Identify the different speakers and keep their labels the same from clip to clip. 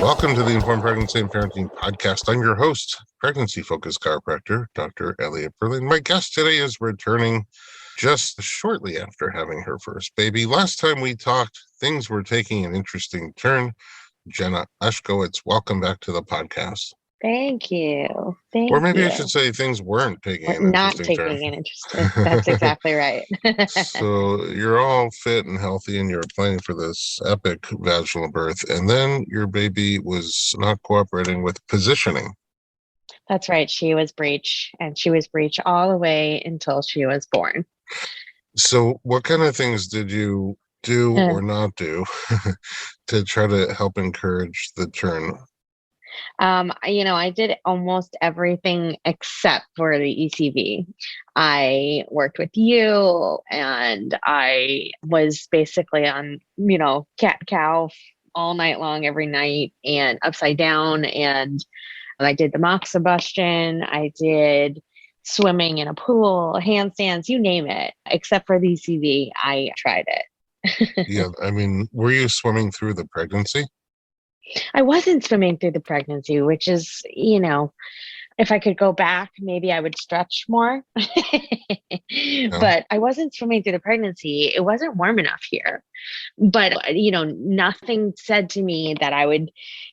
Speaker 1: Welcome to the Informed Pregnancy and Parenting Podcast. I'm your host, pregnancy-focused chiropractor, Dr. Elliot Berlin. My guest today is returning just shortly after having her first baby. Last time we talked, things were taking an interesting turn. Jenna Ushkowitz, welcome back to the podcast.
Speaker 2: Thank you.
Speaker 1: Or maybe I should say things weren't taking an interesting turn.
Speaker 2: That's exactly right.
Speaker 1: So you're all fit and healthy and you're planning for this epic vaginal birth. And then your baby was not cooperating with positioning.
Speaker 2: That's right. She was breech, and she was breech all the way until she was born.
Speaker 1: So what kind of things did you do or not do to try to help encourage the turn?
Speaker 2: I did almost everything except for the ECV. I worked with you, and I was basically on, cat-cow all night long, every night, and upside down. And I did the moxibustion. I did swimming in a pool, handstands, you name it, except for the ECV. I tried it.
Speaker 1: Yeah. I mean, were you swimming through the pregnancy?
Speaker 2: I wasn't swimming through the pregnancy, which is, if I could go back, maybe I would stretch more. But I wasn't swimming through the pregnancy. It wasn't warm enough here. But, nothing said to me that I would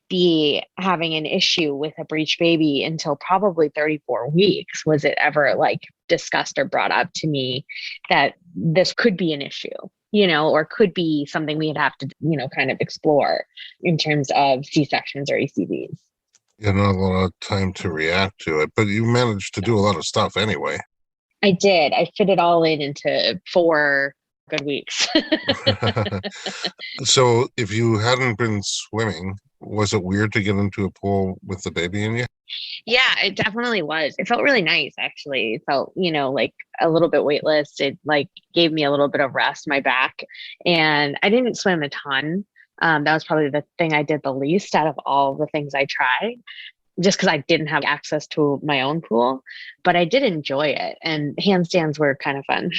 Speaker 2: be having an issue with a breech baby until probably 34 weeks. Was it ever discussed or brought up to me that this could be an issue? Or could be something we'd have to, kind of explore in terms of C-sections or ECVs.
Speaker 1: You had not a lot of time to react to it, but you managed to do a lot of stuff anyway.
Speaker 2: I did. I fit it all into 4 good weeks.
Speaker 1: So if you hadn't been swimming, was it weird to get into a pool with the baby in you?
Speaker 2: Yeah, it definitely was. It felt really nice, actually. It felt, like a little bit weightless. It gave me a little bit of rest, my back. And I didn't swim a ton. That was probably the thing I did the least out of all the things I tried, just because I didn't have access to my own pool. But I did enjoy it. And handstands were kind of fun.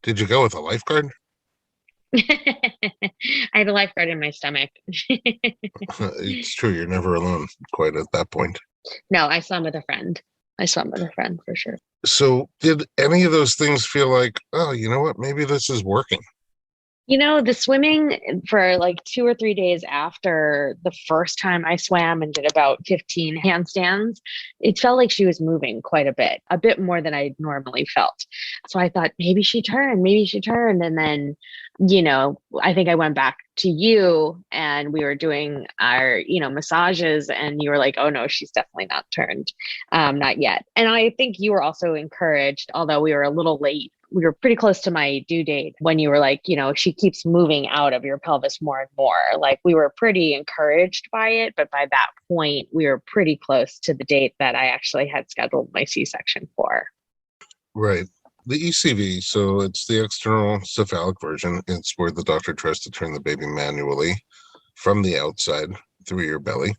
Speaker 1: Did you go with a lifeguard?
Speaker 2: I had a lifeguard in my stomach.
Speaker 1: It's true. You're never alone quite at that point.
Speaker 2: No, I swam with a friend. For sure.
Speaker 1: So did any of those things feel like, oh, you know what? Maybe this is working?
Speaker 2: The swimming for 2 or 3 days after the first time I swam and did about 15 handstands, it felt like she was moving quite a bit more than I normally felt. So I thought maybe she turned. And then, I think I went back to you and we were doing our, massages, and you were like, oh no, she's definitely not turned. Not yet. And I think you were also encouraged, although we were a little late. We were pretty close to my due date when you were like, she keeps moving out of your pelvis more and more. We were pretty encouraged by it. But by that point, we were pretty close to the date that I actually had scheduled my C-section for.
Speaker 1: Right. The ECV, so it's the external cephalic version. It's where the doctor tries to turn the baby manually from the outside through your belly.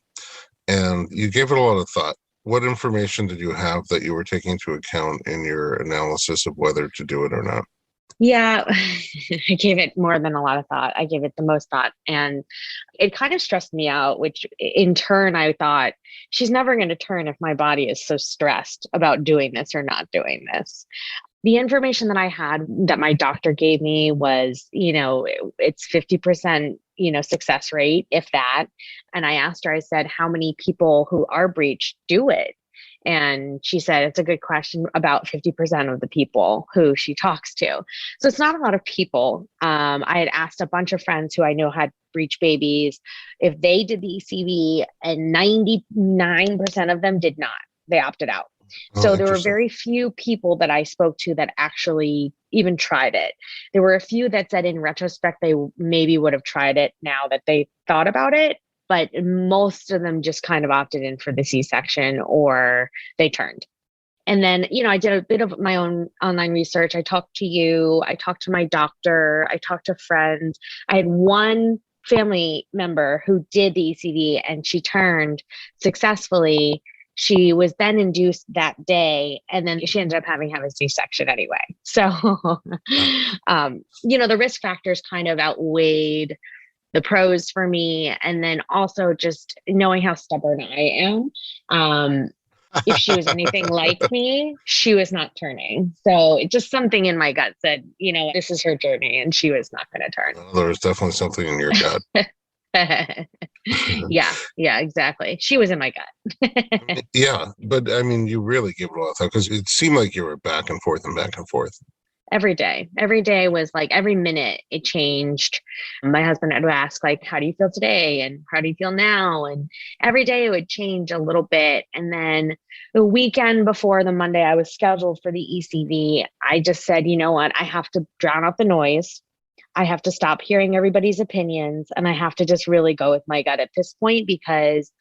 Speaker 1: And you gave it a lot of thought. What information did you have that you were taking into account in your analysis of whether to do it or not?
Speaker 2: Yeah, I gave it more than a lot of thought. I gave it the most thought. And it kind of stressed me out, which in turn, I thought, she's never going to turn if my body is so stressed about doing this or not doing this. The information that I had that my doctor gave me was, it's 50%, success rate, if that. And I asked her, I said, how many people who are breech do it? And she said, it's a good question, about 50% of the people who she talks to. So it's not a lot of people. I had asked a bunch of friends who I know had breech babies if they did the ECV, and 99% of them did not. They opted out. So there were very few people that I spoke to that actually even tried it. There were a few that said in retrospect, they maybe would have tried it now that they thought about it. But most of them just kind of opted in for the C-section, or they turned. And then, I did a bit of my own online research. I talked to you. I talked to my doctor. I talked to friends. I had one family member who did the ECV, and she turned successfully. She was then induced that day, and then she ended up having a C-section anyway. So, the risk factors kind of outweighed the pros for me. And then also just knowing how stubborn I am. If she was anything like me, she was not turning. So it just something in my gut said, this is her journey and she was not going to turn.
Speaker 1: Well, there was definitely something in your gut.
Speaker 2: Yeah, exactly. She was in my gut.
Speaker 1: Yeah, but I mean, you really give it a lot of thought because it seemed like you were back and forth and back and forth.
Speaker 2: Every day was like every minute it changed. My husband would ask like, how do you feel today? And how do you feel now? And every day it would change a little bit. And then the weekend before the Monday I was scheduled for the ECV, I just said, you know what? I have to drown out the noise. I have to stop hearing everybody's opinions. And I have to just really go with my gut at this point because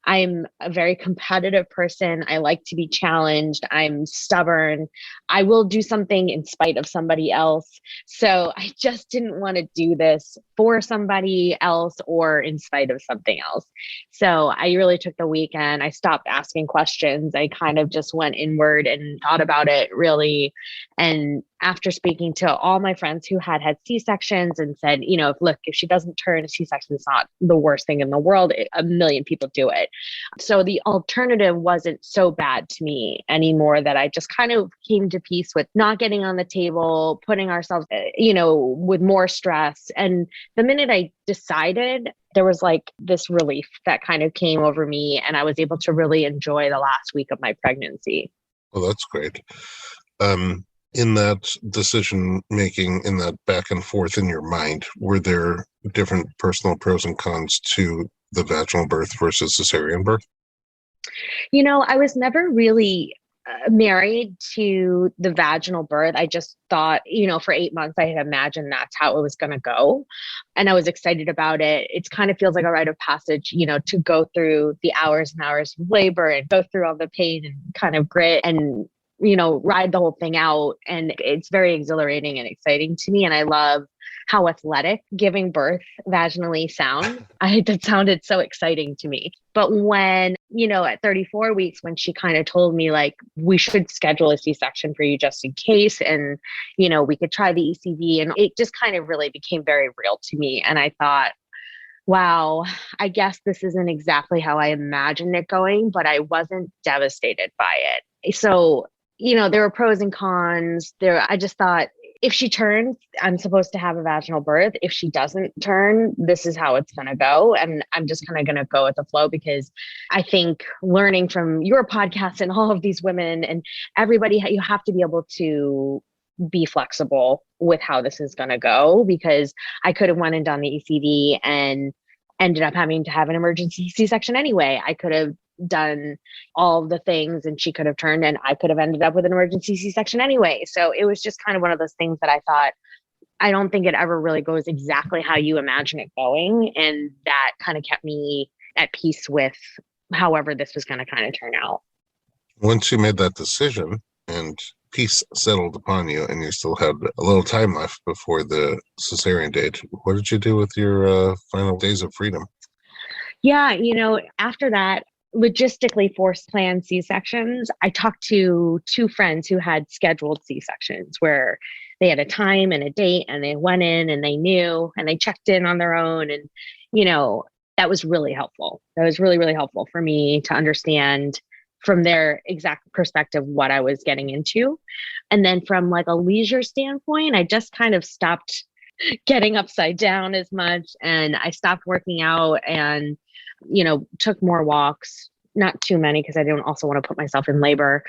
Speaker 2: I'm a very competitive person. I like to be challenged. I'm stubborn. I will do something in spite of somebody else. So I just didn't want to do this for somebody else or in spite of something else. So I really took the weekend. I stopped asking questions. I kind of just went inward and thought about it really. And after speaking to all my friends who had C-sections and said, if she doesn't turn, a C-section is not the worst thing in the world. A million people do it. So the alternative wasn't so bad to me anymore that I just kind of came to peace with not getting on the table, putting ourselves, with more stress. And the minute I decided, there was like this relief that kind of came over me and I was able to really enjoy the last week of my pregnancy.
Speaker 1: Well, that's great. In that decision making, in that back and forth in your mind, were there different personal pros and cons to the vaginal birth versus cesarean birth?
Speaker 2: I was never really married to the vaginal birth. I just thought, for 8 months, I had imagined that's how it was going to go. And I was excited about it. It kind of feels like a rite of passage, to go through the hours and hours of labor and go through all the pain and kind of grit and ride the whole thing out. And it's very exhilarating and exciting to me. And I love how athletic giving birth vaginally sounds. That sounded so exciting to me. But when, at 34 weeks, when she kind of told me like, we should schedule a C-section for you just in case. And, we could try the ECV, and it just kind of really became very real to me. And I thought, wow, I guess this isn't exactly how I imagined it going, but I wasn't devastated by it. So, there were pros and cons there. I just thought, if she turns, I'm supposed to have a vaginal birth. If she doesn't turn, this is how it's going to go. And I'm just kind of going to go with the flow, because I think learning from your podcast and all of these women and everybody, you have to be able to be flexible with how this is going to go, because I could have went and done the ECV and ended up having to have an emergency C-section anyway. I could have done all the things and she could have turned and I could have ended up with an emergency C-section anyway. So it was just kind of one of those things that I thought, I don't think it ever really goes exactly how you imagine it going. And that kind of kept me at peace with however this was going to kind of turn out.
Speaker 1: Once you made that decision and peace settled upon you and you still had a little time left before the cesarean date, what did you do with your final days of freedom?
Speaker 2: Yeah, after that, logistically forced planned C-sections, I talked to two friends who had scheduled C-sections where they had a time and a date and they went in and they knew and they checked in on their own. And, that was really helpful. That was really, really helpful for me to understand from their exact perspective what I was getting into. And then from like a leisure standpoint, I just kind of stopped getting upside down as much. And I stopped working out and took more walks, not too many because I didn't also want to put myself in labor,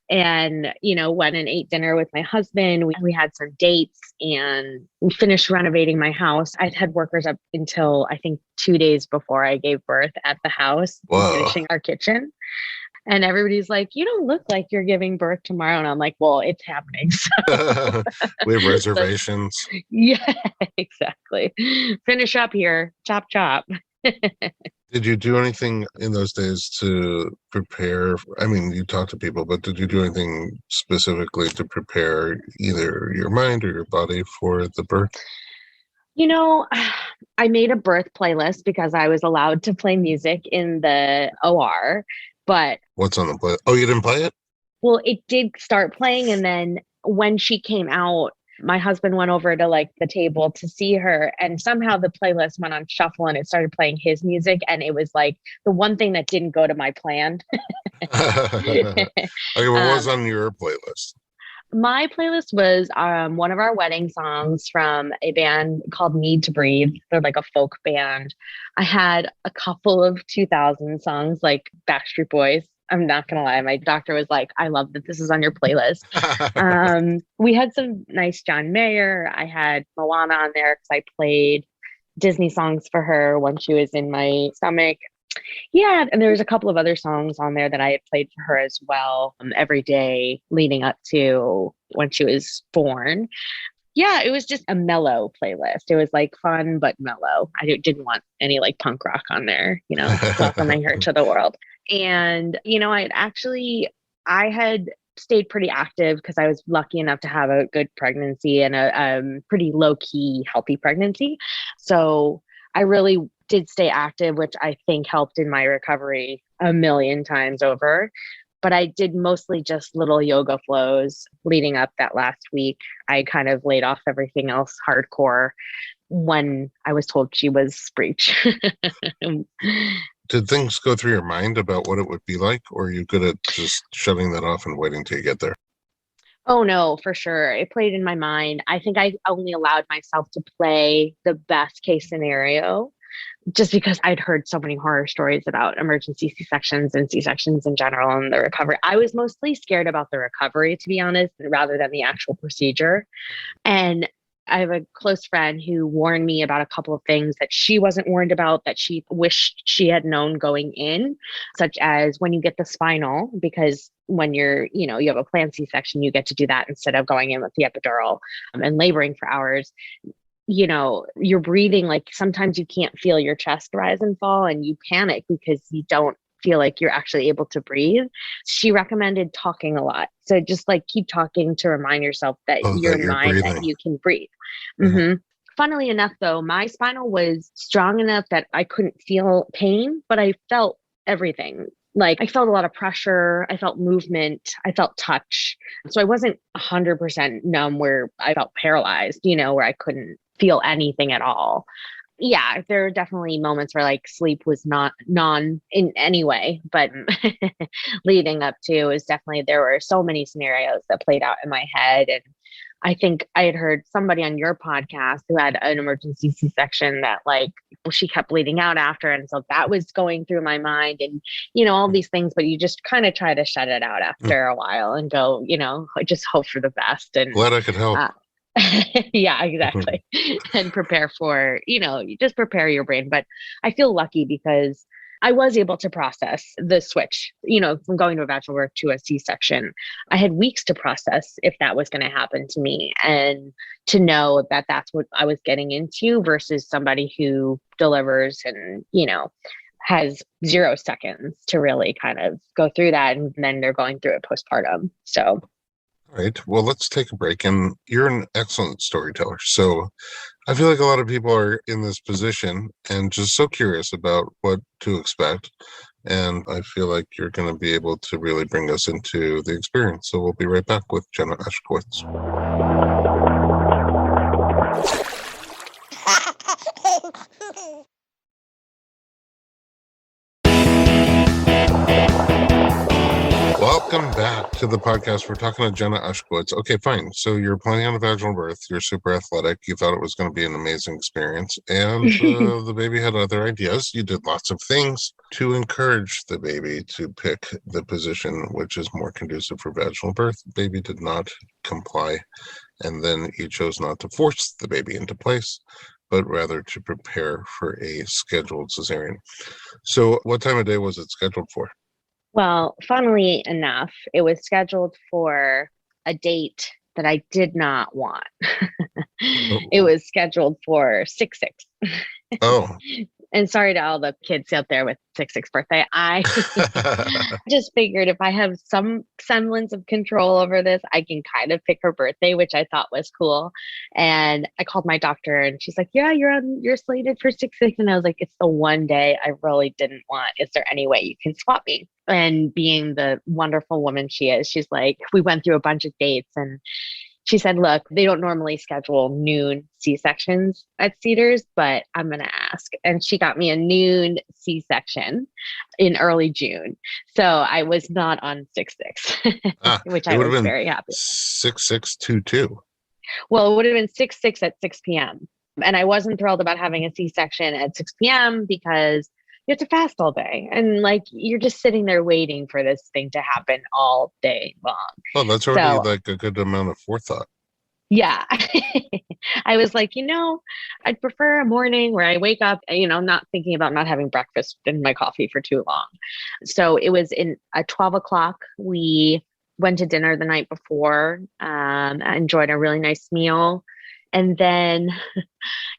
Speaker 2: and, went and ate dinner with my husband. We had some dates and we finished renovating my house. I'd had workers up until I think 2 days before I gave birth at the house, finishing our kitchen. And everybody's like, you don't look like you're giving birth tomorrow. And I'm like, well, it's happening. So.
Speaker 1: We have reservations.
Speaker 2: Yeah, exactly. Finish up here. Chop, chop.
Speaker 1: Did you do anything in those days to prepare? I mean, you talked to people, but did you do anything specifically to prepare either your mind or your body for the birth?
Speaker 2: I made a birth playlist because I was allowed to play music in the OR, but...
Speaker 1: What's on the play? Oh, you didn't play it?
Speaker 2: Well, it did start playing. And then when she came out, My husband went over to like the table to see her, and somehow the playlist went on shuffle and it started playing his music. And it was like the one thing that didn't go to my plan.
Speaker 1: Okay, what was
Speaker 2: um,
Speaker 1: on your playlist?
Speaker 2: my playlist was one of our wedding songs from a band called Need to Breathe. They're like a folk band. I had a couple of 2000 songs like Backstreet Boys. I'm not going to lie. My doctor was like, I love that this is on your playlist. We had some nice John Mayer. I had Moana on there because I played Disney songs for her when she was in my stomach. Yeah, and there was a couple of other songs on there that I had played for her as well, every day leading up to when she was born. Yeah, it was just a mellow playlist. It was like fun but mellow. Didn't want any like punk rock on there, welcoming her to the world. And I had stayed pretty active because I was lucky enough to have a good pregnancy and a pretty low key, healthy pregnancy. So I really did stay active, which I think helped in my recovery a million times over. But I did mostly just little yoga flows leading up that last week. I kind of laid off everything else hardcore when I was told she was breech.
Speaker 1: Did things go through your mind about what it would be like, or are you good at just shutting that off and waiting till you get there?
Speaker 2: Oh no, for sure. It played in my mind. I think I only allowed myself to play the best case scenario just because I'd heard so many horror stories about emergency C-sections and C-sections in general and the recovery. I was mostly scared about the recovery, to be honest, rather than the actual procedure. And I have a close friend who warned me about a couple of things that she wasn't warned about that she wished she had known going in, such as when you get the spinal, because when you have a planned C-section, you get to do that instead of going in with the epidural and laboring for hours. You're breathing, like sometimes you can't feel your chest rise and fall and you panic because you don't feel like you're actually able to breathe. She recommended talking a lot. So just like keep talking to remind yourself that
Speaker 1: That you're breathing.
Speaker 2: that you can breathe.
Speaker 1: Mhm.
Speaker 2: Funnily enough, though, my spinal was strong enough that I couldn't feel pain, but I felt everything. Like I felt a lot of pressure. I felt movement. I felt touch. So I wasn't 100% numb where I felt paralyzed, where I couldn't feel anything at all. Yeah, there are definitely moments where like sleep was not non in any way, but leading up to is definitely there were so many scenarios that played out in my head. And I think I had heard somebody on your podcast who had an emergency C-section that like she kept bleeding out after. And so that was going through my mind and, all these things, but you just kind of try to shut it out after a while and go, just hope for the best. And
Speaker 1: Glad I could help.
Speaker 2: yeah, exactly. And prepare for, you just prepare your brain. But I feel lucky because I was able to process the switch, from going to a vaginal birth to a C-section. I had weeks to process if that was going to happen to me and to know that that's what I was getting into versus somebody who delivers and, has 0 seconds to really kind of go through that. And then they're going through it postpartum. So.
Speaker 1: All right. Well, let's take a break. And you're an excellent storyteller. So I feel like a lot of people are in this position and just so curious about what to expect. And I feel like you're going to be able to really bring us into the experience. So we'll be right back with Jenna Ushkowitz. Welcome back to the podcast. We're talking to Jenna Ushkowitz. Okay, fine. So you're planning on a vaginal birth. You're super athletic. You thought it was going to be an amazing experience. And the baby had other ideas. You did lots of things to encourage the baby to pick the position which is more conducive for vaginal birth. The baby did not comply. And then you chose not to force the baby into place, but rather to prepare for a scheduled cesarean. So what time of day was it scheduled for?
Speaker 2: Well, funnily enough, it was scheduled for a date that I did not want. It was scheduled for 6/6.
Speaker 1: Oh.
Speaker 2: And sorry to all the kids out there with 6/6 birthday. I just figured if I have some semblance of control over this, I can kind of pick her birthday, which I thought was cool. And I called my doctor and she's like, yeah, you're slated for 6/6. And I was like, it's the one day I really didn't want. Is there any way you can swap me? And being the wonderful woman she is, she's like, we went through a bunch of dates and She said, look, they don't normally schedule noon C-sections at Cedars, but I'm going to ask. And she got me a noon C-section in early June. So I was not on 6-6, which
Speaker 1: It
Speaker 2: I
Speaker 1: would have
Speaker 2: was
Speaker 1: been
Speaker 2: very happy.
Speaker 1: 6-6-2-2.
Speaker 2: Well, it would have been 6-6 at 6 p.m. And I wasn't thrilled about having a C-section at 6 p.m. because you have to fast all day. And like, you're just sitting there waiting for this thing to happen all day long.
Speaker 1: Oh, that's already
Speaker 2: So,
Speaker 1: like a good amount of forethought.
Speaker 2: yeah, I was like, I'd prefer a morning where I wake up, not thinking about not having breakfast and my coffee for too long. So it was at 12 o'clock. We went to dinner the night before. I enjoyed a really nice meal. And then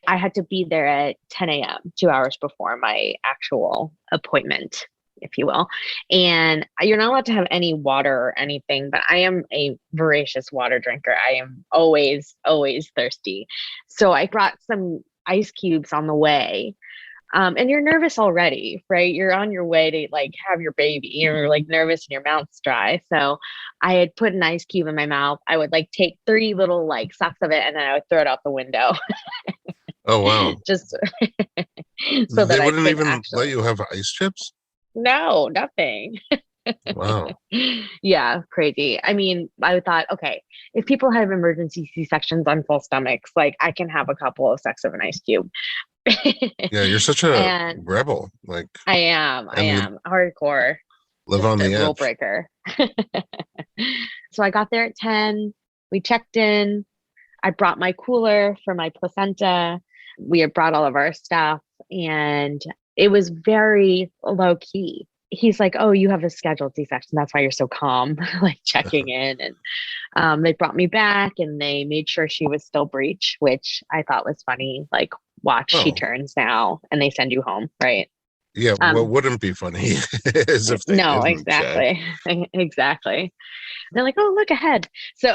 Speaker 2: I had to be there at 10 a.m., 2 hours before my actual appointment, if you will. And you're not allowed to have any water or anything, but I am a voracious water drinker. I am always, always thirsty. So I brought some ice cubes on the way. And you're nervous already, right? You're on your way to like have your baby. You're like nervous and your mouth's dry. So I had put an ice cube in my mouth. I would like take 3 little like sucks of it and then I would throw it out the window.
Speaker 1: Oh, wow.
Speaker 2: Just so that
Speaker 1: They
Speaker 2: I
Speaker 1: wouldn't
Speaker 2: could
Speaker 1: even
Speaker 2: actually.
Speaker 1: let you have ice chips?
Speaker 2: No, nothing.
Speaker 1: Wow.
Speaker 2: Yeah, crazy. I mean, I thought, okay, if people have emergency C-sections on full stomachs, like I can have a couple of sucks of an ice cube.
Speaker 1: Yeah, you're such a
Speaker 2: And
Speaker 1: rebel. Like,
Speaker 2: I am
Speaker 1: and you
Speaker 2: hardcore,
Speaker 1: live
Speaker 2: just
Speaker 1: on
Speaker 2: a
Speaker 1: the
Speaker 2: rule
Speaker 1: edge.
Speaker 2: breaker. So I got there at 10. We checked in. I brought my cooler for my placenta. We had brought all of our stuff and it was very low key. He's like, oh, you have a scheduled C-section. That's why you're so calm, like checking in. And they brought me back and they made sure she was still breech, which I thought was funny. Like, watch, she
Speaker 1: Oh,
Speaker 2: turns now and they send you home, right?
Speaker 1: yeah. What
Speaker 2: Um,
Speaker 1: wouldn't be funny is if they
Speaker 2: no,
Speaker 1: didn't check.
Speaker 2: exactly. Exactly. They're like, oh, look ahead. So,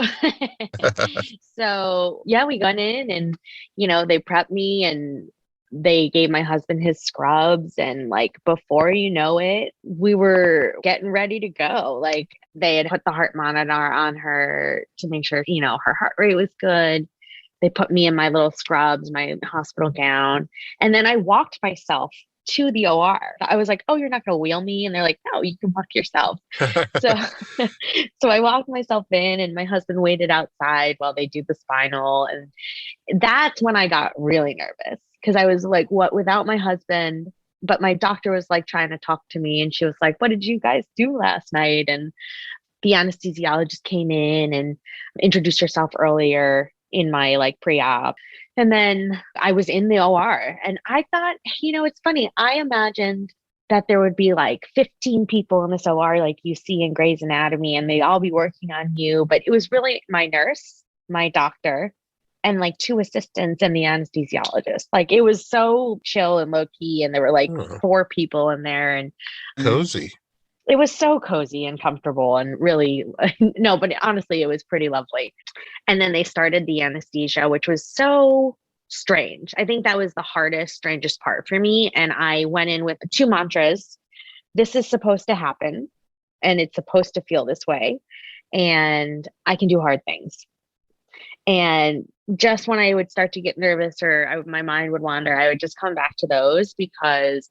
Speaker 2: so yeah, we got in and, they prepped me and they gave my husband his scrubs. And like, before you know it, we were getting ready to go. Like they had put the heart monitor on her to make sure, her heart rate was good. They put me in my little scrubs, my hospital gown. And then I walked myself to the OR. I was like, oh, you're not going to wheel me? And they're like, no, you can walk yourself. So, so I walked myself in and my husband waited outside while they do the spinal. And that's when I got really nervous because I was like, what, without my husband? But my doctor was like trying to talk to me and she was like, what did you guys do last night? And the anesthesiologist came in and introduced herself earlier in my like pre-op. And then I was in the OR and I thought, it's funny. I imagined that there would be like 15 people in this OR like you see in Grey's Anatomy and they'd all be working on you. But it was really my nurse, my doctor, and like 2 assistants and the anesthesiologist. Like it was so chill and low key. And there were like
Speaker 1: Oh,
Speaker 2: 4 people in there and
Speaker 1: cozy.
Speaker 2: it was so cozy and comfortable and really, no, but honestly, it was pretty lovely. And then they started the anesthesia, which was so strange. I think that was the hardest, strangest part for me. And I went in with 2 mantras. This is supposed to happen and it's supposed to feel this way. And I can do hard things. And just when I would start to get nervous or my mind would wander, I would just come back to those because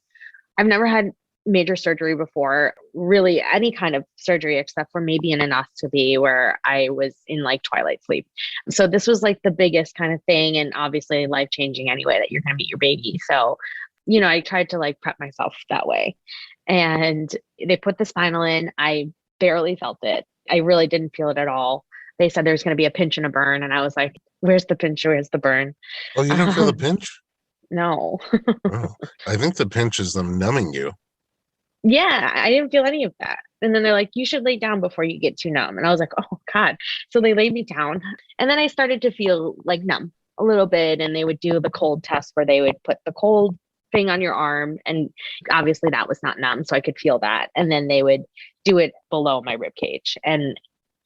Speaker 2: I've never had major surgery before, really any kind of surgery except for maybe an endoscopy where I was in like twilight sleep. So this was like the biggest kind of thing and obviously life-changing anyway that you're going to meet your baby. So, I tried to like prep myself that way. And they put the spinal in. I barely felt it. I really didn't feel it at all. They said there's going to be a pinch and a burn. And I was like, where's the pinch? Where's the burn?
Speaker 1: Oh, you don't feel the pinch?
Speaker 2: No.
Speaker 1: Oh, I think the pinch is them numbing you.
Speaker 2: Yeah, I didn't feel any of that. And then they're like, you should lay down before you get too numb. And I was like, oh God. So they laid me down. And then I started to feel like numb a little bit. And they would do the cold test where they would put the cold thing on your arm. And obviously that was not numb. So I could feel that. And then they would do it below my rib cage. And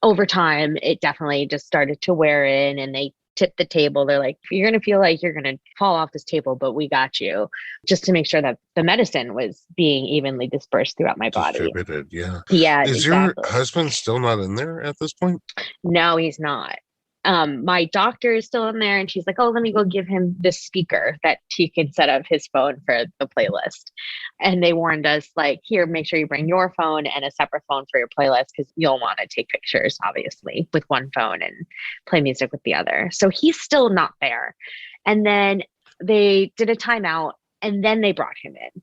Speaker 2: over time, it definitely just started to wear in and they tipped the table. They're like, you're going to feel like you're going to fall off this table, but we got you, just to make sure that the medicine was being evenly dispersed throughout my body.
Speaker 1: Distributed, yeah.
Speaker 2: Yeah,
Speaker 1: Is your
Speaker 2: exactly.
Speaker 1: husband still not in there at this point?
Speaker 2: No, he's not. My doctor is still in there and she's like, oh, let me go give him this speaker that he can set up his phone for the playlist. And they warned us, like, here, make sure you bring your phone and a separate phone for your playlist because you'll want to take pictures, obviously, with one phone and play music with the other. So he's still not there. And then they did a timeout and then they brought him in.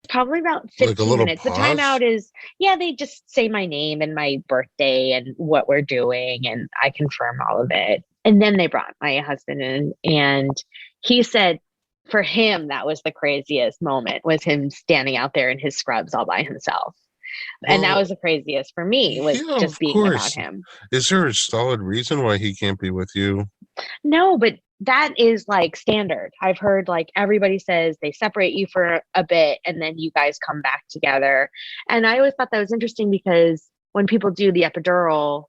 Speaker 2: Probably about
Speaker 1: Like a
Speaker 2: 15
Speaker 1: little
Speaker 2: minutes. The
Speaker 1: pause?
Speaker 2: timeout is, yeah, they just say my name and my birthday and what we're doing, and I confirm all of it. And then they brought my husband in, and he said for him, that was the craziest moment, was him standing out there in his scrubs all by himself. And that
Speaker 1: Well,
Speaker 2: was the craziest for me, was
Speaker 1: yeah,
Speaker 2: just
Speaker 1: of
Speaker 2: being without
Speaker 1: course.
Speaker 2: him.
Speaker 1: Is there a solid reason why he can't be with you?
Speaker 2: No, but that is like standard. I've heard like everybody says they separate you for a bit and then you guys come back together. And I always thought that was interesting because when people do the epidural,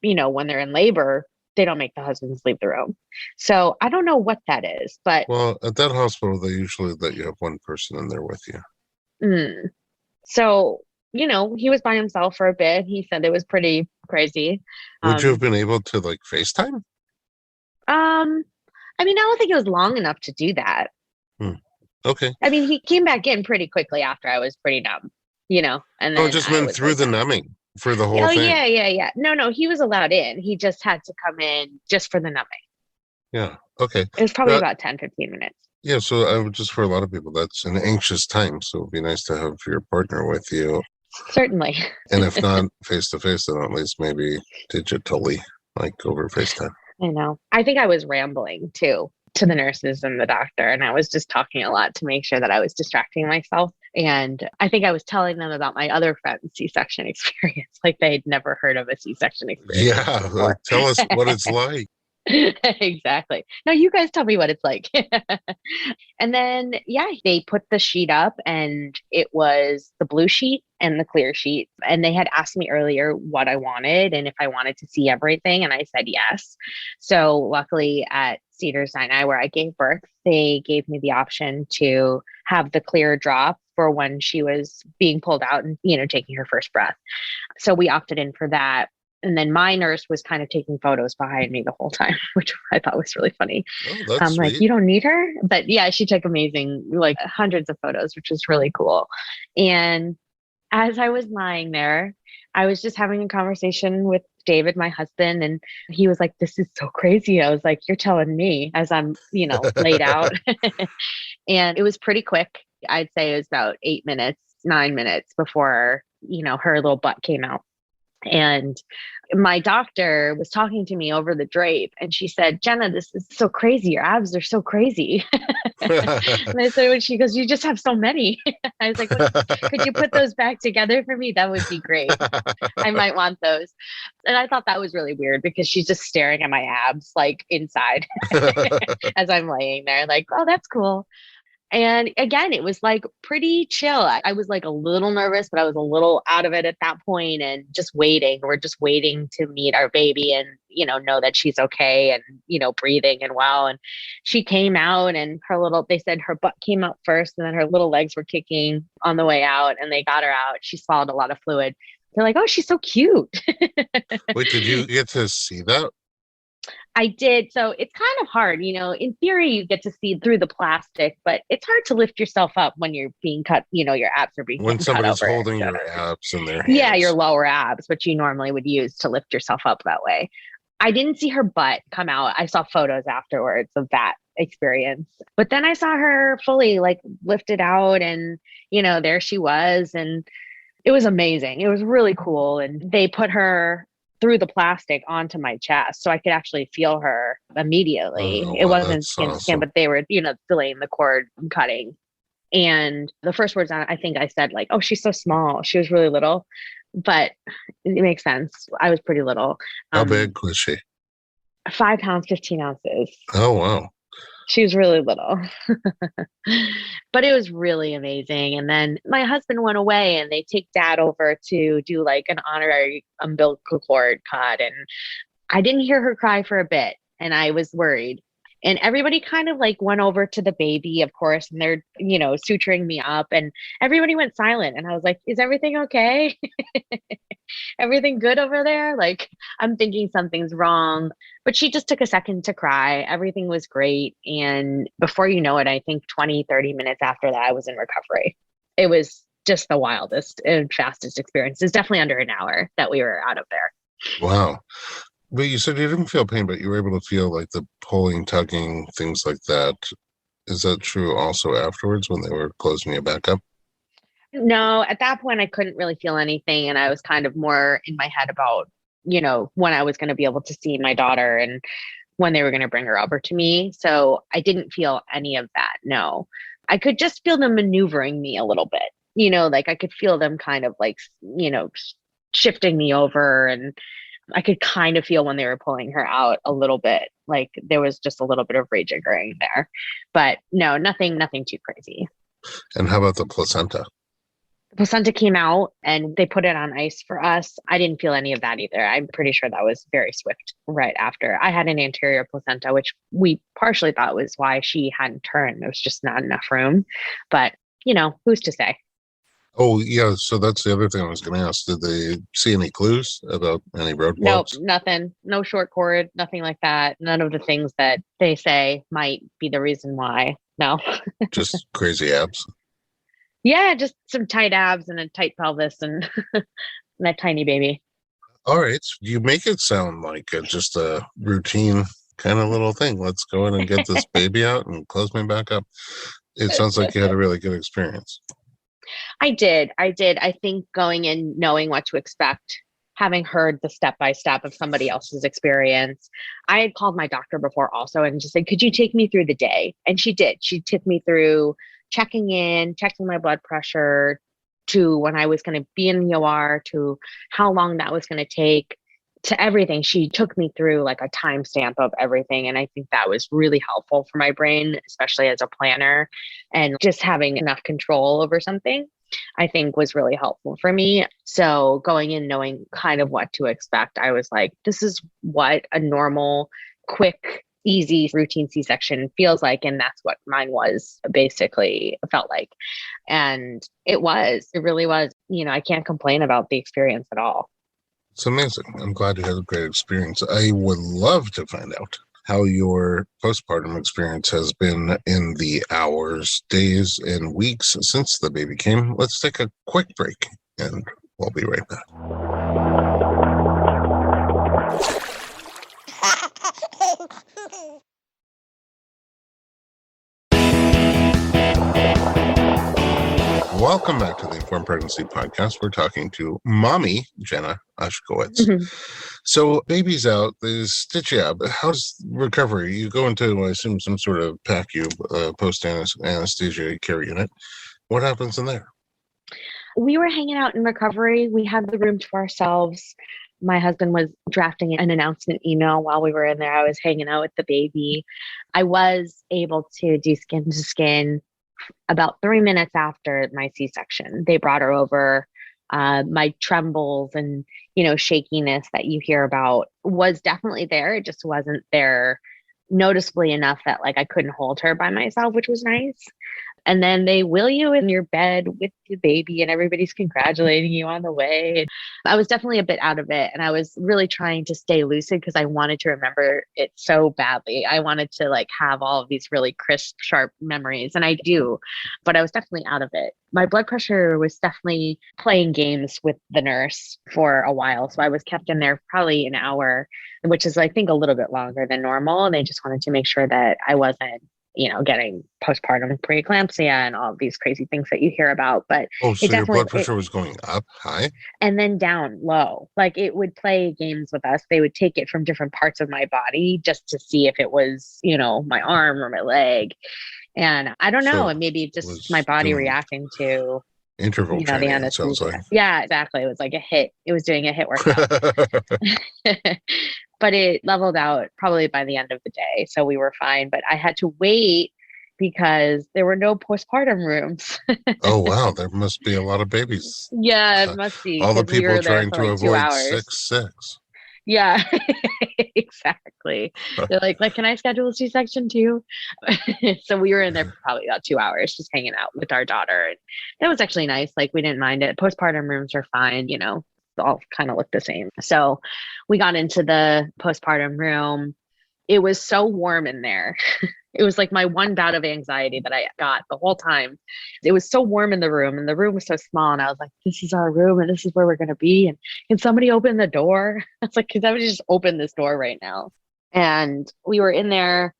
Speaker 2: when they're in labor, they don't make the husbands leave the room. So I don't know what that is, but
Speaker 1: Well, at that hospital, they usually let you have one person in there with you.
Speaker 2: so, he was by himself for a bit. He said it was pretty crazy.
Speaker 1: Would you have
Speaker 2: Um,
Speaker 1: been able to like FaceTime?
Speaker 2: um, I mean, I don't think it was long enough to do that.
Speaker 1: Hmm. Okay.
Speaker 2: I mean, he came back in pretty quickly after I was pretty numb, and
Speaker 1: Oh, it
Speaker 2: then
Speaker 1: just
Speaker 2: I
Speaker 1: meant
Speaker 2: was
Speaker 1: through
Speaker 2: like
Speaker 1: the
Speaker 2: that.
Speaker 1: numbing for the whole
Speaker 2: Oh,
Speaker 1: thing.
Speaker 2: yeah, yeah, yeah. No, he was allowed in. He just had to come in just for the numbing.
Speaker 1: Yeah. Okay.
Speaker 2: It was probably
Speaker 1: Uh,
Speaker 2: about 10, 15 minutes.
Speaker 1: yeah. So I would just for a lot of people, that's an anxious time. So it'd be nice to have your partner with you.
Speaker 2: Certainly.
Speaker 1: And if not face to face, then at least maybe digitally, like over FaceTime.
Speaker 2: I know. I think I was rambling too to the nurses and the doctor, and I was just talking a lot to make sure that I was distracting myself. And I think I was telling them about my other friend's C-section experience, like they'd never heard of a C-section experience
Speaker 1: Yeah.
Speaker 2: before.
Speaker 1: Tell us what it's like.
Speaker 2: Exactly. No, you guys tell me what it's like. And then, yeah, they put the sheet up and it was the blue sheet and the clear sheet. And they had asked me earlier what I wanted and if I wanted to see everything. And I said yes. So luckily at Cedars-Sinai, where I gave birth, they gave me the option to have the clear drop for when she was being pulled out and, taking her first breath. So we opted in for that. And then my nurse was kind of taking photos behind me the whole time, which I thought was really funny.
Speaker 1: Oh, that's
Speaker 2: I'm like,
Speaker 1: sweet.
Speaker 2: you don't need her? But yeah, she took amazing, like hundreds of photos, which was really cool. And as I was lying there, I was just having a conversation with David, my husband, and he was like, this is so crazy. I was like, you're telling me as I'm, laid out. And it was pretty quick. I'd say it was about 8 minutes, 9 minutes before, her little butt came out. And my doctor was talking to me over the drape and she said, Jenna, this is so crazy. Your abs are so crazy. And I said, when she goes, you just have so many. I was like, could you put those back together for me? That would be great. I might want those. And I thought that was really weird because she's just staring at my abs like inside as I'm laying there, like, oh, that's cool. And again, it was like pretty chill. I was like a little nervous, but I was a little out of it at that point and just waiting. We're just waiting to meet our baby and, know that she's okay and, breathing and well. And she came out and they said her butt came out first and then her little legs were kicking on the way out and they got her out. She swallowed a lot of fluid. They're like, oh, she's so cute.
Speaker 1: Wait, did you get to see that?
Speaker 2: I did. So it's kind of hard, in theory, you get to see through the plastic, but it's hard to lift yourself up when you're being cut, your abs are being
Speaker 1: When
Speaker 2: cut
Speaker 1: somebody's
Speaker 2: over.
Speaker 1: holding your abs in their
Speaker 2: Yeah, your
Speaker 1: hands.
Speaker 2: lower abs, which you normally would use to lift yourself up that way. I didn't see her butt come out. I saw photos afterwards of that experience. But then I saw her fully like lifted out and, there she was. And it was amazing. It was really cool. And they put her through the plastic onto my chest so I could actually feel her immediately.
Speaker 1: Oh,
Speaker 2: It
Speaker 1: wow,
Speaker 2: wasn't
Speaker 1: that's
Speaker 2: skin to skin,
Speaker 1: awesome.
Speaker 2: but they were, delaying the cord cutting. And the first words I think I said like, oh, she's so small. She was really little, but it makes sense. I was pretty little.
Speaker 1: How big was she?
Speaker 2: 5 pounds, 15 ounces.
Speaker 1: Oh, wow.
Speaker 2: She was really little, but it was really amazing. And then my husband went away and they take dad over to do like an honorary umbilical cord cut. And I didn't hear her cry for a bit and I was worried. And everybody kind of like went over to the baby, of course, and they're, suturing me up and everybody went silent. And I was like, is everything okay? everything good over there? Like, I'm thinking something's wrong. But she just took a second to cry. Everything was great. And before you know it, I think 20, 30 minutes after that, I was in recovery. It was just the wildest and fastest experience. It's definitely under an hour that we were out of there.
Speaker 1: Wow. But you said you didn't feel pain, but you were able to feel like the pulling, tugging, things like that. Is that true also afterwards when they were closing you back up?
Speaker 2: No, at that point, I couldn't really feel anything. And I was kind of more in my head about, when I was going to be able to see my daughter and when they were going to bring her over to me. So I didn't feel any of that. No, I could just feel them maneuvering me a little bit, like I could feel them kind of like, shifting me over, and I could kind of feel when they were pulling her out a little bit, like there was just a little bit of rejiggering there, but no, nothing too crazy.
Speaker 1: And how about the placenta?
Speaker 2: The placenta came out and they put it on ice for us. I didn't feel any of that either. I'm pretty sure that was very swift right after. I had an anterior placenta, which we partially thought was why she hadn't turned. There was just not enough room. But, who's to say?
Speaker 1: Oh, yeah. So that's the other thing I was going to ask. Did they see any clues about any
Speaker 2: Nope,
Speaker 1: roadblocks?
Speaker 2: nothing. No short cord, nothing like that. None of the things that they say might be the reason why. No.
Speaker 1: Just crazy abs?
Speaker 2: Yeah, just some tight abs and a tight pelvis and, and a tiny baby.
Speaker 1: All right. You make it sound like just a routine kind of little thing. Let's go in and get this baby out and close me back up. It sounds like you had a really good experience.
Speaker 2: I did. I think going in knowing what to expect, having heard the step by step of somebody else's experience. I had called my doctor before also and just said, could you take me through the day? And she did. She took me through checking in, checking my blood pressure, to when I was going to be in the OR, to how long that was going to take, to everything. She took me through like a timestamp of everything. And I think that was really helpful for my brain, especially as a planner, and just having enough control over something, I think was really helpful for me. So going in knowing kind of what to expect, I was like, this is what a normal, quick, easy routine C-section feels like. And that's what mine was basically felt like. And it really was, I can't complain about the experience at all.
Speaker 1: It's amazing. I'm glad you had a great experience. I would love to find out how your postpartum experience has been in the hours, days, and weeks since the baby came. Let's take a quick break and we'll be right back. Welcome back to the Informed Pregnancy Podcast. We're talking to mommy, Jenna Ushkowitz.
Speaker 2: Mm-hmm.
Speaker 1: So baby's out, they stitch you up. How's recovery? You go into, I assume, some sort of PACU, post-anesthesia care unit. What happens in there?
Speaker 2: We were hanging out in recovery. We had the room to ourselves. My husband was drafting an announcement email while we were in there. I was hanging out with the baby. I was able to do skin to skin about 3 minutes after my C-section. They brought her over. My trembles and, shakiness that you hear about was definitely there. It just wasn't there noticeably enough that like I couldn't hold her by myself, which was nice. And then they wheel you in your bed with the baby and everybody's congratulating you on the way. I was definitely a bit out of it. And I was really trying to stay lucid because I wanted to remember it so badly. I wanted to like have all of these really crisp, sharp memories. And I do, but I was definitely out of it. My blood pressure was definitely playing games with the nurse for a while. So I was kept in there probably an hour, which is, I think, a little bit longer than normal. And they just wanted to make sure that I wasn't getting postpartum preeclampsia and all of these crazy things that you hear about. But
Speaker 1: so your blood pressure was going up high?
Speaker 2: And then down low. Like it would play games with us. They would take it from different parts of my body just to see if it was, my arm or my leg. And I don't know. And maybe just my body reacting to
Speaker 1: interval training, it sounds like.
Speaker 2: Yeah, exactly. It was like a hit. It was doing a hit workout. But it leveled out probably by the end of the day. So we were fine. But I had to wait because there were no postpartum rooms.
Speaker 1: Oh, wow. There must be a lot of babies.
Speaker 2: Yeah, it must be.
Speaker 1: All the people trying to avoid 6-6.
Speaker 2: Yeah, exactly. They're like, can I schedule a C-section too? So we were in there for probably about 2 hours just hanging out with our daughter. And that was actually nice. Like we didn't mind it. Postpartum rooms are fine, all kind of look the same. So we got into the postpartum room. It was so warm in there. It was like my one bout of anxiety that I got the whole time. It was so warm in the room, and the room was so small. And I was like, this is our room and this is where we're going to be. And can somebody open the door? I was like, can somebody just open this door right now? And we were in there.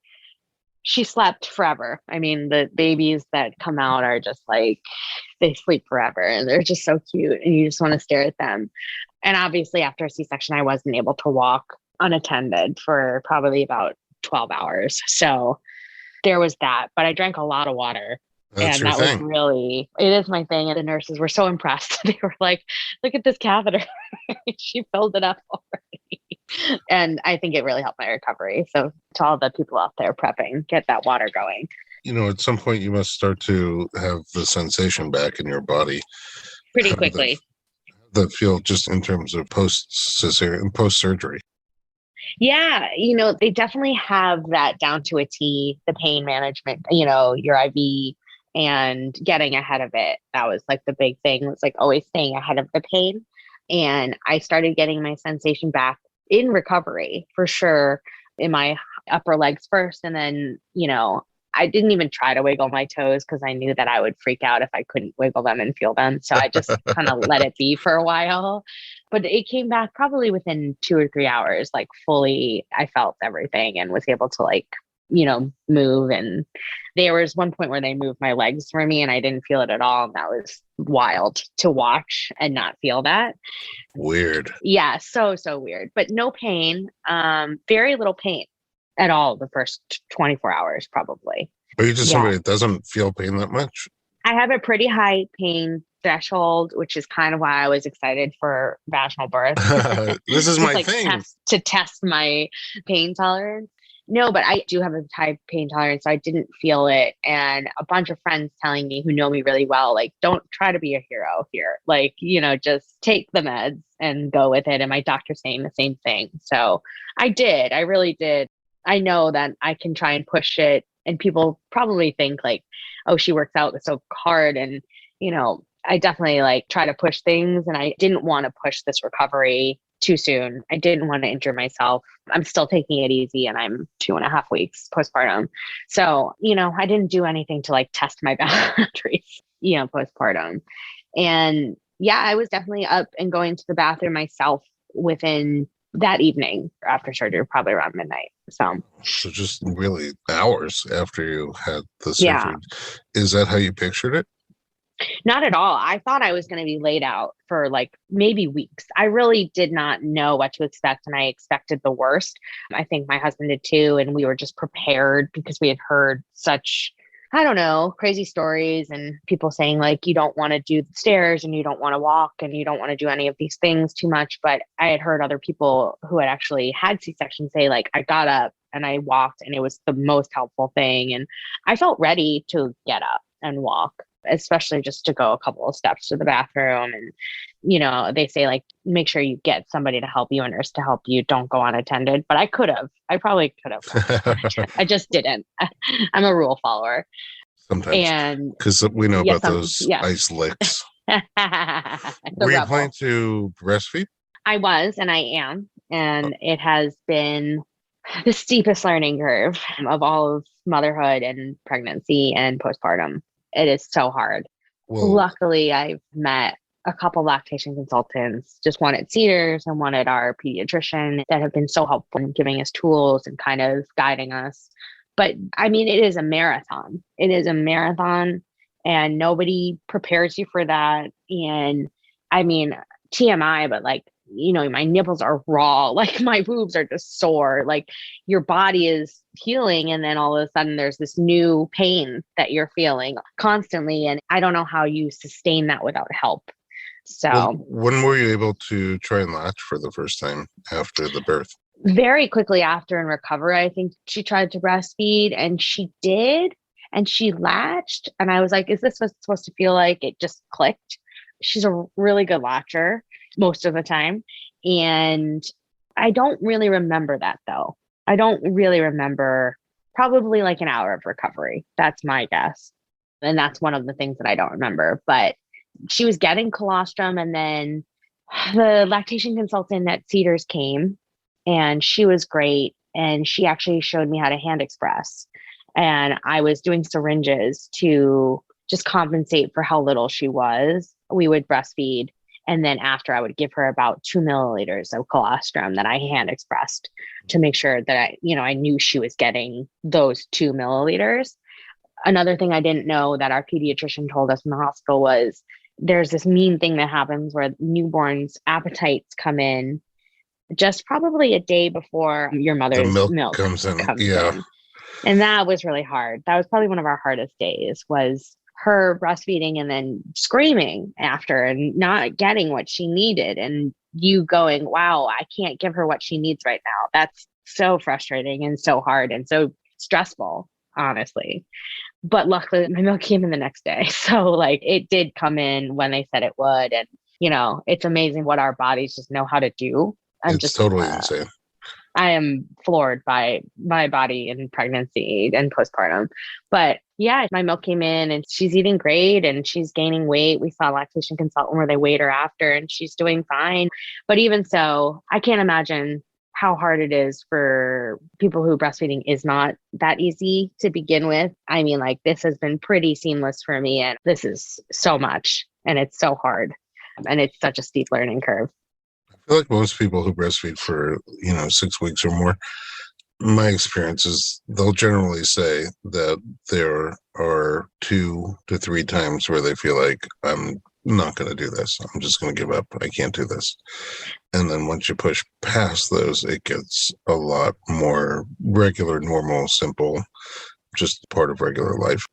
Speaker 2: She slept forever. I mean, the babies that come out are just like, they sleep forever and they're just so cute. And you just want to stare at them. And obviously, after a C-section, I wasn't able to walk unattended for probably about 12 hours. So there was that. But I drank a lot of water.
Speaker 1: That's
Speaker 2: And
Speaker 1: your
Speaker 2: that was
Speaker 1: thing.
Speaker 2: really, it is my thing. And the nurses were so impressed. They were like, look at this catheter. She filled it up already. And I think it really helped my recovery. So to all the people out there prepping, get that water going.
Speaker 1: At some point you must start to have the sensation back in your body.
Speaker 2: Pretty quickly.
Speaker 1: That feel just in terms of post-cesarean, post-surgery.
Speaker 2: Yeah, they definitely have that down to a T, the pain management, your IV and getting ahead of it. That was like the big thing, was like always staying ahead of the pain. And I started getting my sensation back in recovery for sure, in my upper legs first. And then, I didn't even try to wiggle my toes because I knew that I would freak out if I couldn't wiggle them and feel them. So I just kind of let it be for a while. But it came back probably within 2 or 3 hours, like fully, I felt everything and was able to move. And there was one point where they moved my legs for me and I didn't feel it at all. And that was wild to watch and not feel that.
Speaker 1: Weird.
Speaker 2: Yeah, so weird, but no pain, very little pain at all the first 24 hours probably.
Speaker 1: Are you just somebody that doesn't feel pain that much?
Speaker 2: I have a pretty high pain threshold, which is kind of why I was excited for vaginal birth.
Speaker 1: This is my thing.
Speaker 2: To test my pain tolerance. No, but I do have a high pain tolerance, so I didn't feel it. And a bunch of friends telling me who know me really well, like, don't try to be a hero here. Like, just take the meds and go with it. And my doctor saying the same thing. So I did. I really did. I know that I can try and push it. And people probably think like, oh, she works out so hard. And, I definitely try to push things. And I didn't want to push this recovery too soon. I didn't want to injure myself. I'm still taking it easy and I'm 2.5 weeks postpartum. So, I didn't do anything to test my boundaries, postpartum. And yeah, I was definitely up and going to the bathroom myself within that evening after surgery, probably around midnight. So
Speaker 1: just really hours after you had the surgery.
Speaker 2: Yeah.
Speaker 1: Is that how you pictured it?
Speaker 2: Not at all. I thought I was going to be laid out for maybe weeks. I really did not know what to expect, and I expected the worst. I think my husband did too, and we were just prepared because we had heard such, I don't know, crazy stories and people saying you don't want to do the stairs and you don't want to walk and you don't want to do any of these things too much. But I had heard other people who had actually had C-sections say I got up and I walked and it was the most helpful thing. And I felt ready to get up and walk, especially just to go a couple of steps to the bathroom. And, they say make sure you get somebody to help you, a nurse to help you. Don't go unattended. But I probably could have. I just didn't. I'm a rule follower.
Speaker 1: Sometimes. And because we know about those ice licks. Were you planning to breastfeed?
Speaker 2: I was, and I am. And it has been the steepest learning curve of all of motherhood and pregnancy and postpartum. It is so hard. Well, luckily, I've met a couple lactation consultants, just one at Cedars and one at our pediatrician, that have been so helpful in giving us tools and kind of guiding us. But I mean, it is a marathon. It is a marathon and nobody prepares you for that. And I mean, TMI, but my nipples are raw, my boobs are just sore, your body is healing. And then all of a sudden there's this new pain that you're feeling constantly. And I don't know how you sustain that without help. So
Speaker 1: when were you able to try and latch for the first time after the birth?
Speaker 2: Very quickly after in recovery. I think she tried to breastfeed and she did, and she latched. And I was like, is this what it's supposed to feel like? It just clicked. She's a really good latcher most of the time. And I don't really remember that though. I don't really remember, probably an hour of recovery. That's my guess. And that's one of the things that I don't remember, but she was getting colostrum. And then The lactation consultant at Cedars came and she was great. And she actually showed me how to hand express. And I was doing syringes to just compensate for how little she was. We would breastfeed. And then after, I would give her about 2 milliliters of colostrum that I hand expressed to make sure that I knew she was getting those 2 milliliters. Another thing I didn't know that our pediatrician told us in the hospital was there's this mean thing that happens where newborns' appetites come in just probably a day before your
Speaker 1: The
Speaker 2: mother's
Speaker 1: milk
Speaker 2: milk
Speaker 1: comes in.
Speaker 2: comes
Speaker 1: Yeah.
Speaker 2: in. And that was really hard. That was probably one of our hardest days was her breastfeeding and then screaming after and not getting what she needed. And you going, wow, I can't give her what she needs right now. That's so frustrating and so hard and so stressful, honestly. But luckily my milk came in the next day. So like it did come in when they said it would. And, it's amazing what our bodies just know how to do.
Speaker 1: It's totally insane.
Speaker 2: I am floored by my body in pregnancy and postpartum. But yeah, my milk came in and she's eating great and she's gaining weight. We saw a lactation consultant where they weighed her after and she's doing fine. But even so, I can't imagine how hard it is for people who breastfeeding is not that easy to begin with. I mean, like this has been pretty seamless for me and this is so much and it's so hard and it's such a steep learning curve.
Speaker 1: I feel like most people who breastfeed for 6 weeks or more, my experience is they'll generally say that there are 2 to 3 times where they feel like I'm not going to do this. I'm just going to give up. I can't do this. And then once you push past those, it gets a lot more regular, normal, simple, just part of regular life.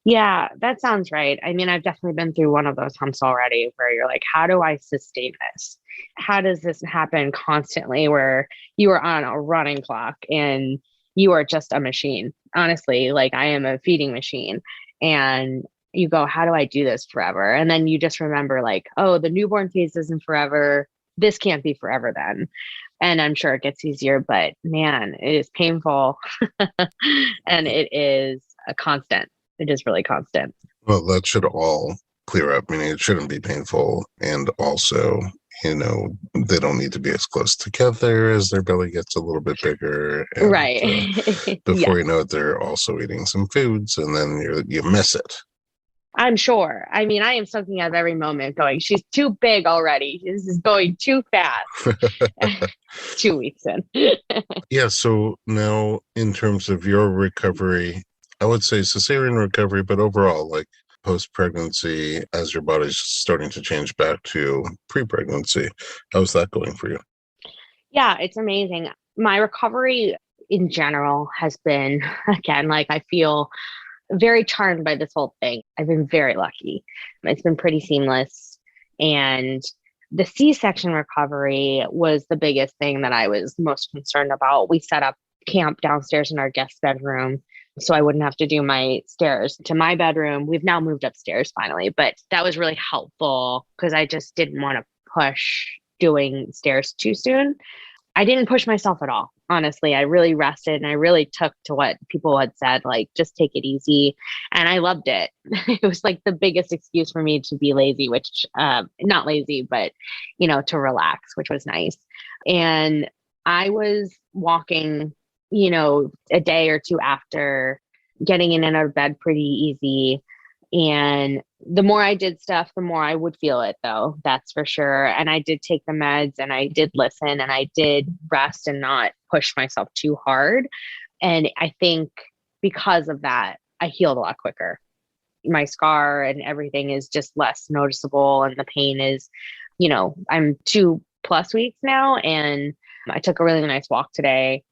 Speaker 2: Yeah, that sounds right. I mean, I've definitely been through one of those humps already where you're like, how do I sustain this? How does this happen constantly where you are on a running clock and you are just a machine? Honestly, like I am a feeding machine. And you go, how do I do this forever? And then you just remember like, oh, the newborn phase isn't forever. This can't be forever then. And I'm sure it gets easier, but man, it is painful and it is a constant. It is really constant.
Speaker 1: Well, that should all clear up. Meaning it shouldn't be painful. And also, they don't need to be as close together as their belly gets a little bit bigger. And,
Speaker 2: right.
Speaker 1: before
Speaker 2: Yeah.
Speaker 1: you know it, they're also eating some foods and then you miss it.
Speaker 2: I'm sure. I mean, I am soaking up every moment going, she's too big already. This is going too fast. 2 weeks in.
Speaker 1: Yeah. So now in terms of your recovery, I would say cesarean recovery, but overall, like post-pregnancy, as your body's starting to change back to pre-pregnancy, how's that going for you?
Speaker 2: Yeah, it's amazing. My recovery in general has been, again, like I feel very charmed by this whole thing. I've been very lucky. It's been pretty seamless. And the C-section recovery was the biggest thing that I was most concerned about. We set up camp downstairs in our guest bedroom so I wouldn't have to do my stairs to my bedroom. We've now moved upstairs finally, but that was really helpful because I just didn't want to push doing stairs too soon. I didn't push myself at all. Honestly, I really rested and I really took to what people had said, like, just take it easy. And I loved it. It was like the biggest excuse for me to be lazy, which, not lazy, but, to relax, which was nice. And I was walking, a day or two after getting in and out of bed pretty easy. And the more I did stuff, the more I would feel it, though. That's for sure. And I did take the meds and I did listen and I did rest and not push myself too hard. And I think because of that, I healed a lot quicker. My scar and everything is just less noticeable. And the pain is, I'm 2+ weeks now. And I took a really nice walk today,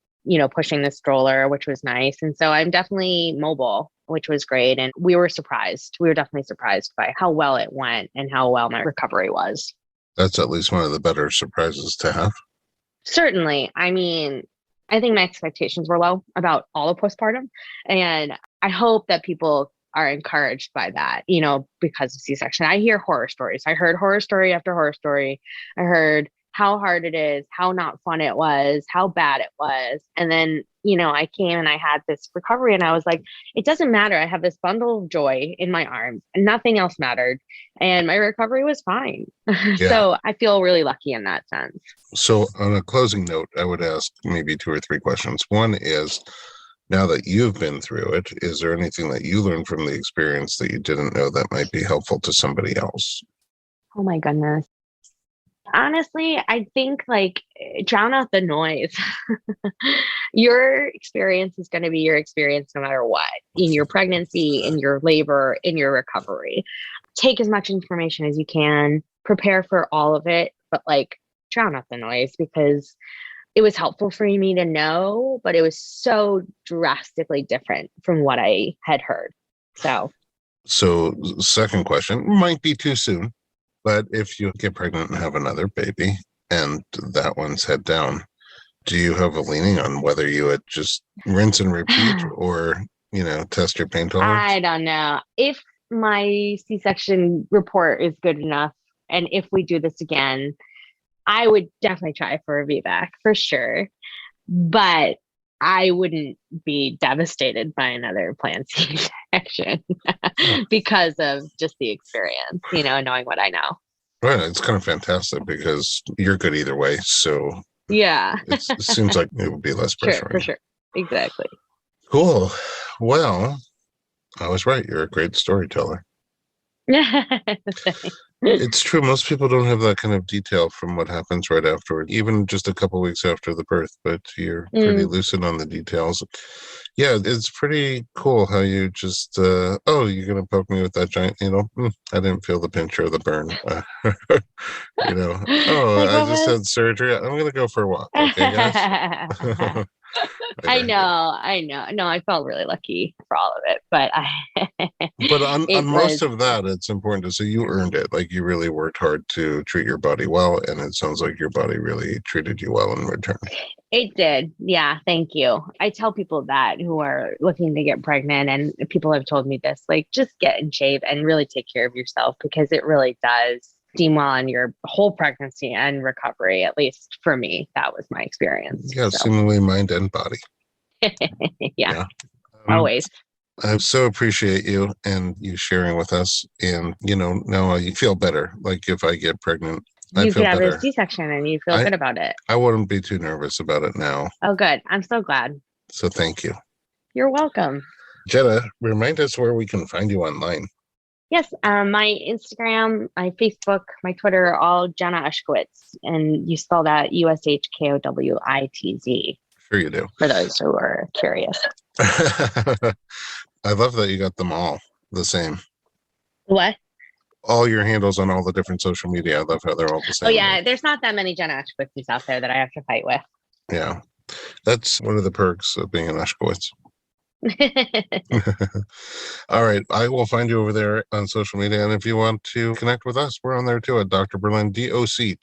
Speaker 2: pushing the stroller, which was nice. And so I'm definitely mobile, which was great. And we were surprised. We were definitely surprised by how well it went and how well my recovery was.
Speaker 1: That's at least one of the better surprises to have.
Speaker 2: Certainly. I mean, I think my expectations were low about all of postpartum. And I hope that people are encouraged by that, because of C-section. I hear horror stories. I heard horror story after horror story. I heard how hard it is, how not fun it was, how bad it was. And then I came and I had this recovery and I was like, it doesn't matter. I have this bundle of joy in my arms and nothing else mattered. And my recovery was fine.
Speaker 1: Yeah.
Speaker 2: So I feel really lucky in that sense.
Speaker 1: So on a closing note, I would ask maybe 2 or 3 questions. One is, now that you've been through it, is there anything that you learned from the experience that you didn't know that might be helpful to somebody else?
Speaker 2: Oh my goodness. Honestly, I think like drown out the noise. Your experience is going to be your experience no matter what, in your pregnancy, in your labor, in your recovery. Take as much information as you can, prepare for all of it, but like drown out the noise, because it was helpful for me to know, but it was so drastically different from what I had heard. So
Speaker 1: second question, might be too soon, but if you get pregnant and have another baby and that one's head down, do you have a leaning on whether you would just rinse and repeat or, test your pain tolerance?
Speaker 2: I don't know. If my C-section report is good enough, and if we do this again, I would definitely try for a VBAC for sure. But I wouldn't be devastated by another planned C-section because of just the experience, knowing what I know.
Speaker 1: Right. It's kind of fantastic because you're good either way. So
Speaker 2: yeah,
Speaker 1: it seems like it would be less pressure.
Speaker 2: Sure, for sure. Exactly.
Speaker 1: Cool. Well, I was right. You're a great storyteller. It's true. Most people don't have that kind of detail from what happens right afterward, even just a couple weeks after the birth, but you're pretty lucid on the details. Yeah, it's pretty cool how you just, you're going to poke me with that giant needle. I didn't feel the pinch or the burn. I just had surgery. I'm going to go for a walk. Okay, guys?
Speaker 2: I know. No, I felt really lucky for all of it, but
Speaker 1: on most of that, it's important to say you earned it. Like, you really worked hard to treat your body well, and it sounds like your body really treated you well in return.
Speaker 2: It did. Yeah, thank you. I tell people that who are looking to get pregnant, and people have told me this, like, just get in shape and really take care of yourself, because it really does steam well on your whole pregnancy and recovery. At least for me, that was my experience.
Speaker 1: Yeah, so. Seemingly mind and body.
Speaker 2: Yeah. Always.
Speaker 1: I so appreciate you and you sharing with us. And, now I feel better. Like, if I get pregnant,
Speaker 2: you could have a C-section and you feel good about it.
Speaker 1: I wouldn't be too nervous about it now.
Speaker 2: Oh, good. I'm so glad.
Speaker 1: So thank you.
Speaker 2: You're welcome.
Speaker 1: Jenna, remind us where we can find you online.
Speaker 2: Yes, my Instagram, my Facebook, my Twitter are all Jenna Ushkowitz, and you spell that USHKOWITZ.
Speaker 1: Sure you do.
Speaker 2: For those who are curious.
Speaker 1: I love that you got them all the same.
Speaker 2: What?
Speaker 1: All your handles on all the different social media. I love how they're all the same.
Speaker 2: Oh, yeah. There's not that many Jenna Ushkowitzes out there that I have to fight with.
Speaker 1: Yeah. That's one of the perks of being an Ushkowitz. All right. I will find you over there on social media. And if you want to connect with us, we're on there too at Dr. Berlin, DoctorBerlin.